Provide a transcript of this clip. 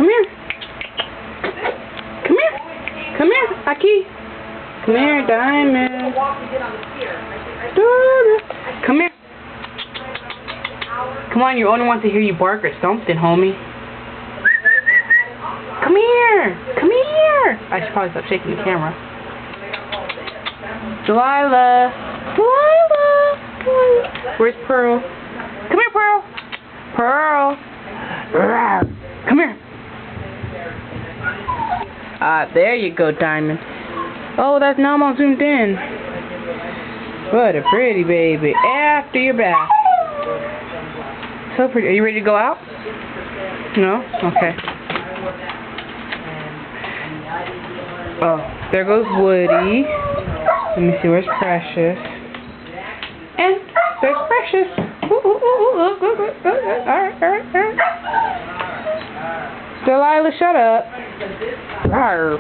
Come here. Come here. Come here, Aki. Come here, Diamond. Come here. Come on, you only want to hear you bark or something, homie. Come here. Come here. I should probably stop shaking the camera. Delilah. Delilah. Where's Pearl? Come here, Pearl. Pearl. Come here. There you go, Diamond. Oh, that's Namo zoomed in. What a pretty baby. After your bath. So pretty. Are you ready to go out? No? Okay. Oh, there goes Woody. Let me see, where's Precious? And there's Precious. Alright. Delilah, shut up. Arr.